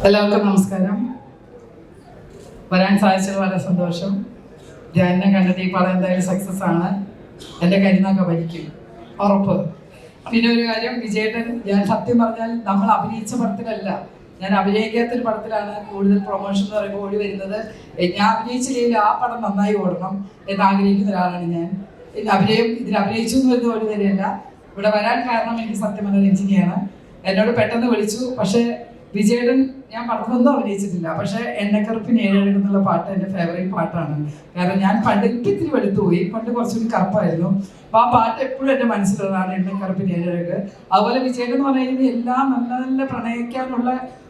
എല്ലാവർക്കും നമസ്കാരം. വരാൻ സാധിച്ചത് വളരെ സന്തോഷം. ധ്യാനം കണ്ടിട്ട് ഈ പടം എന്തായാലും സക്സസ് ആണ്. എൻ്റെ കരുന്നൊക്കെ ഭരിക്കും, ഉറപ്പ്. പിന്നെ ഒരു കാര്യം, വിജയേട്ടൻ, ഞാൻ സത്യം പറഞ്ഞാൽ നമ്മൾ അഭിനയിച്ച പടത്തിലല്ല, ഞാൻ അഭിനയിക്കാത്തൊരു പടത്തിലാണ് കൂടുതൽ പ്രൊമോഷൻ എന്ന് പറയുമ്പോൾ ഓടി വരുന്നത്. ഞാൻ അഭിനയിച്ചില്ലെങ്കിൽ ആ പടം നന്നായി ഓടണം എന്ന് ആഗ്രഹിക്കുന്ന ഒരാളാണ് ഞാൻ. ഇതിൽ അഭിനയിച്ചു എന്ന് വരുന്ന ഓടി തരികയല്ല. ഇവിടെ വരാൻ കാരണം എനിക്ക് സത്യം പറഞ്ഞ രഞ്ജിനിയാണ്. എന്നോട് പെട്ടെന്ന് വിളിച്ചു. പക്ഷേ വിജയേട്ടൻ, ഞാൻ പടത്തിലൊന്നും അഭിനയിച്ചിട്ടില്ല, പക്ഷേ എണ്ണക്കറുപ്പിന് ഏഴഴക് എന്നുള്ള പാട്ട് എൻ്റെ ഫേവറേറ്റ് പാട്ടാണ്. കാരണം ഞാൻ പണ്ട് ഇത്തിരി വെളുത്തുപോയി, പണ്ട് കുറച്ചുകൂടി കറുപ്പായിരുന്നു. അപ്പോൾ ആ പാട്ട് എപ്പോഴും എൻ്റെ മനസ്സിലുള്ളതാണ്, എണ്ണക്കറുപ്പിന് ഏഴഴക്. അതുപോലെ വിജയേട്ടൻ എന്ന് പറഞ്ഞു കഴിഞ്ഞാൽ എല്ലാം നല്ല നല്ല പ്രണയിക്കാനുള്ള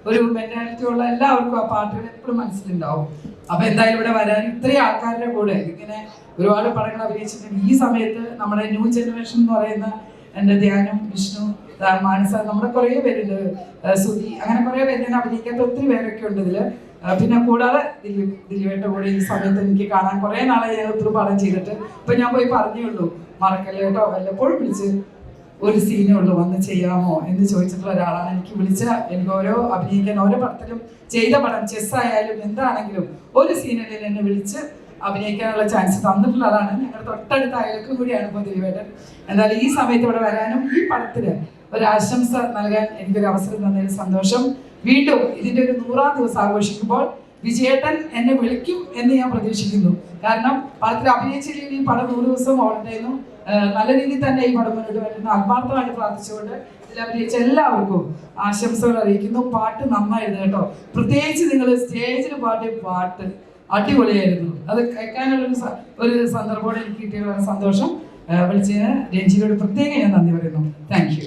ഒരു മെന്റാലിറ്റി ഉള്ള എല്ലാവർക്കും ആ പാട്ടുകൾ എപ്പോഴും മനസ്സിലുണ്ടാവും. അപ്പോൾ എന്തായാലും ഇവിടെ വരാൻ ഇത്രയും ആൾക്കാരുടെ കൂടെ ഇങ്ങനെ ഒരുപാട് പടങ്ങൾ അഭിനയിച്ചിട്ടുണ്ട്. ഈ സമയത്ത് നമ്മുടെ ന്യൂ ജനറേഷൻ എന്ന് പറയുന്ന എൻ്റെ ധ്യാനം, വിഷ്ണു, മാനസ, നമ്മുടെ കുറേ പേരുണ്ട്, സുധി, അങ്ങനെ കുറേ പേര്, ഞാൻ അഭിനയിക്കാത്ത ഒത്തിരി പേരൊക്കെ ഉണ്ട് ഇതിൽ. പിന്നെ കൂടാതെ ദിലീപേട്ട കൂടെ ഈ സമയത്ത് എനിക്ക് കാണാൻ കുറേ നാളെ ഞാൻ ഒത്തിരി പടം ചെയ്തിട്ട്. ഇപ്പം ഞാൻ പോയി പറഞ്ഞേ ഉള്ളൂ, മറക്കല്ലേ കേട്ടോ, വല്ലപ്പോഴും വിളിച്ച് ഒരു സീനേ ഉള്ളൂ, വന്ന് ചെയ്യാമോ എന്ന് ചോദിച്ചിട്ടുള്ള ഒരാളാണ്. എനിക്ക് എനിക്ക് ഓരോ അഭിനയിക്കാൻ ഓരോ പടത്തിലും ചെയ്ത പടം, ചെസ്സായാലും എന്താണെങ്കിലും ഒരു സീനിൽ എന്നെ വിളിച്ച് അഭിനയിക്കാനുള്ള ചാൻസ് തന്നിട്ടുള്ള ആളാണ്. ഞങ്ങളുടെ തൊട്ടടുത്ത അയൽക്കും കൂടിയാണ് ഇപ്പോൾ ദിലീപേട്ടൻ. എന്നാലും ഈ സമയത്ത് ഇവിടെ വരാനും ഈ പടത്തിന് ഒരു ആശംസ നൽകാൻ എനിക്കൊരു അവസരം തന്നതിൽ സന്തോഷം. വീണ്ടും ഇതിൻ്റെ ഒരു 100ാം ദിവസം ആഘോഷിക്കുമ്പോൾ വിജയേട്ടൻ എന്നെ വിളിക്കും എന്ന് ഞാൻ പ്രതീക്ഷിക്കുന്നു. കാരണം പടത്തിൽ അഭിനയിച്ചില്ലെങ്കിൽ ഈ പടം 100 ദിവസം ഓടേണ്ടതെന്നും നല്ല രീതിയിൽ തന്നെ ഈ പടം മുന്നോട്ട് വരുന്ന ആത്മാർത്ഥമായിട്ട് പ്രാർത്ഥിച്ചുകൊണ്ട് ഇതിൽ അഭിനയിച്ച എല്ലാവർക്കും ആശംസകൾ അറിയിക്കുന്നു. പാട്ട് നന്നായിരുന്നു കേട്ടോ. പ്രത്യേകിച്ച് നിങ്ങൾ സ്റ്റേജിൽ പാട്ടിയ പാട്ട് അടിപൊളിയായിരുന്നു. അത് കേൾക്കാനുള്ളൊരു ഒരു സന്ദർഭം എനിക്ക് കിട്ടിയ വളരെ സന്തോഷം. വിളിച്ചതിന് രഞ്ജിനിയോട് പ്രത്യേകം ഞാൻ നന്ദി പറയുന്നു. Thank you.